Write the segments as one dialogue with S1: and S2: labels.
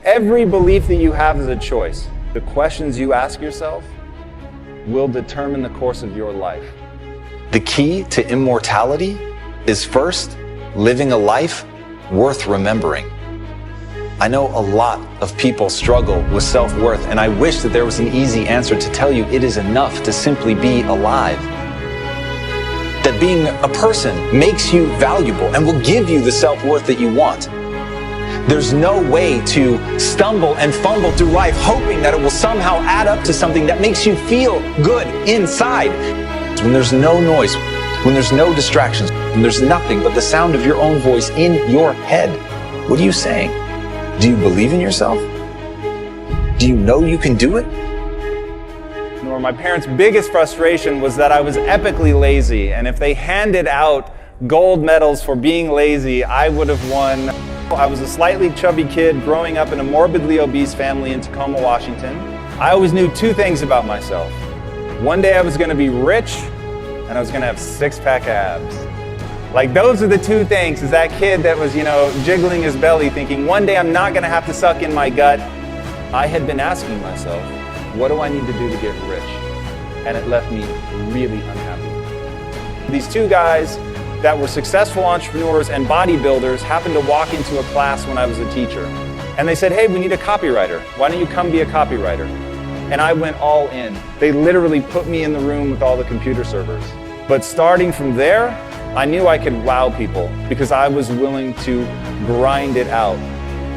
S1: Every belief that you have is a choice. The questions you ask yourself will determine the course of your life.
S2: The key to immortality is first, living a life worth remembering. I know a lot of people struggle with self-worth, and I wish that there was an easy answer to tell you it is enough to simply be alive. That being a person makes you valuable and will give you the self-worth that you want. There's no way to stumble and fumble through life hoping that it will somehow add up to something that makes you feel good inside. When there's no noise, when there's no distractions, when there's nothing but the sound of your own voice in your head, what are you saying? Do you believe in yourself? Do you know you can do it?
S1: My parents' biggest frustration was that I was epically lazy, and if they handed out gold medals for being lazy, I would have won. I was a slightly chubby kid growing up in a morbidly obese family in Tacoma, Washington. I always knew two things about myself. One day I was going to be rich, and I was going to have six-pack abs. Like, those are the two things, is that kid that was, jiggling his belly thinking, one day I'm not going to have to suck in my gut. I had been asking myself, what do I need to do to get rich? And it left me really unhappy. These two guys that were successful entrepreneurs and bodybuilders happened to walk into a class when I was a teacher. And they said, hey, we need a copywriter. Why don't you come be a copywriter? And I went all in. They literally put me in the room with all the computer servers. But starting from there, I knew I could wow people because I was willing to grind it out.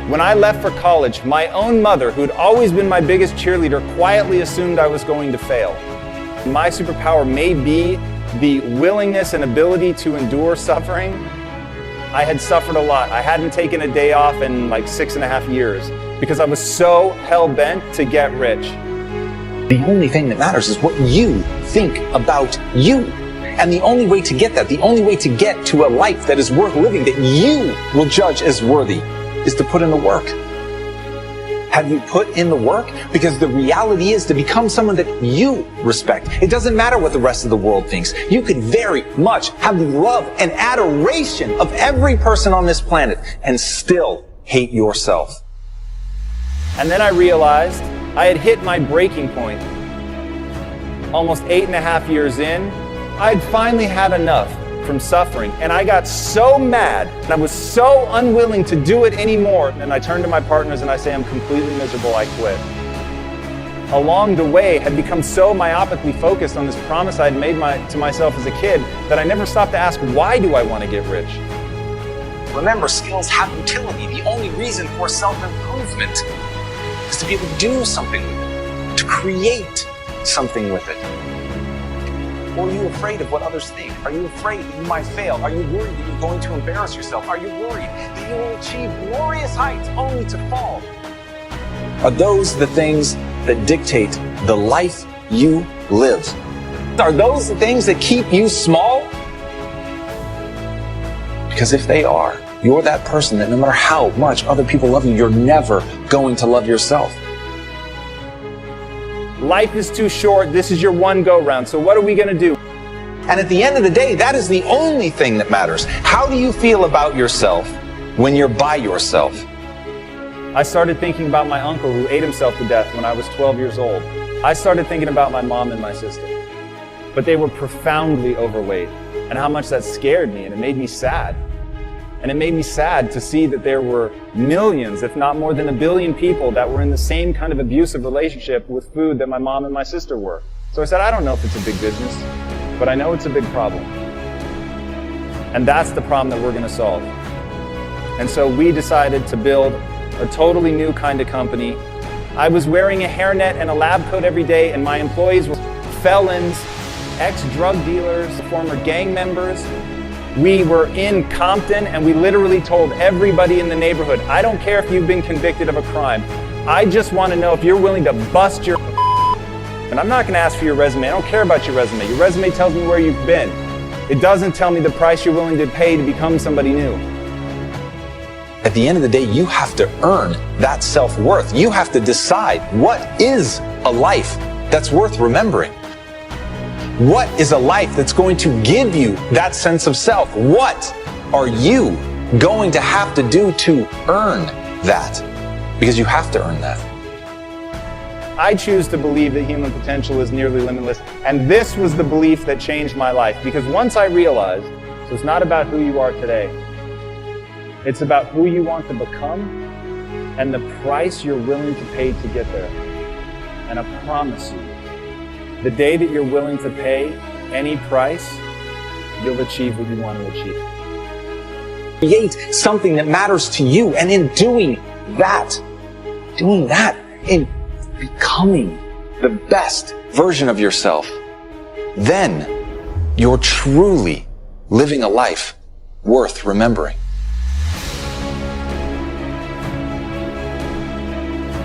S1: When I left for college, my own mother, who had always been my biggest cheerleader, quietly assumed I was going to fail. My superpower may be the willingness and ability to endure suffering. I had suffered a lot. I hadn't taken a day off in like 6.5 years because I was so hell-bent to get rich.
S2: The only thing that matters is what you think about you. And the only way to get that, the only way to get to a life that is worth living, that you will judge as worthy, is to put in the work. Have you put in the work? Because the reality is to become someone that you respect. It doesn't matter what the rest of the world thinks. You could very much have the love and adoration of every person on this planet and still hate yourself.
S1: And then I realized I had hit my breaking point. Almost 8.5 years in, I'd finally had enough from suffering, and I got so mad, and I was so unwilling to do it anymore, and I turned to my partners and I say, I'm completely miserable, I quit. Along the way, I had become so myopically focused on this promise I'd made to myself as a kid that I never stopped to ask, why do I want to get rich?
S2: Remember, skills have utility. The only reason for self-improvement is to be able to do something with it, to create something with it. Or are you afraid of what others think? Are you afraid that you might fail? Are you worried that you're going to embarrass yourself? Are you worried that you will achieve glorious heights only to fall? Are those the things that dictate the life you live? Are those the things that keep you small? Because if they are, you're that person that no matter how much other people love you, you're never going to love yourself.
S1: Life is too short. This is your one go-round. So what are we going to do?
S2: And at the end of the day, that is the only thing that matters. How do you feel about yourself when you're by yourself?
S1: I started thinking about my uncle who ate himself to death when I was 12 years old. I started thinking about my mom and my sister. But they were profoundly overweight, and how much that scared me, and it made me sad. And it made me sad to see that there were millions, if not more than 1 billion people that were in the same kind of abusive relationship with food that my mom and my sister were. So I said, I don't know if it's a big business, but I know it's a big problem. And that's the problem that we're going to solve. And so we decided to build a totally new kind of company. I was wearing a hairnet and a lab coat every day, and my employees were felons, ex-drug dealers, former gang members. We were in Compton, and we literally told everybody in the neighborhood, I don't care if you've been convicted of a crime. I just want to know if you're willing to bust your and I'm not going to ask for your resume. I don't care about your resume. Your resume tells me where you've been. It doesn't tell me the price you're willing to pay to become somebody new.
S2: At the end of the day, you have to earn that self-worth. You have to decide what is a life that's worth remembering. What is a life that's going to give you that sense of self? What are you going to have to do to earn that? because you have to earn that.
S1: I choose to believe that human potential is nearly limitless, and this was the belief that changed my life, because once I realized, so it's not about who you are today, it's about who you want to become and the price you're willing to pay to get there. And I promise you, the day that you're willing to pay any price, you'll achieve what you want to achieve.
S2: Create something that matters to you, and in doing that, in becoming the best version of yourself, then you're truly living a life worth remembering.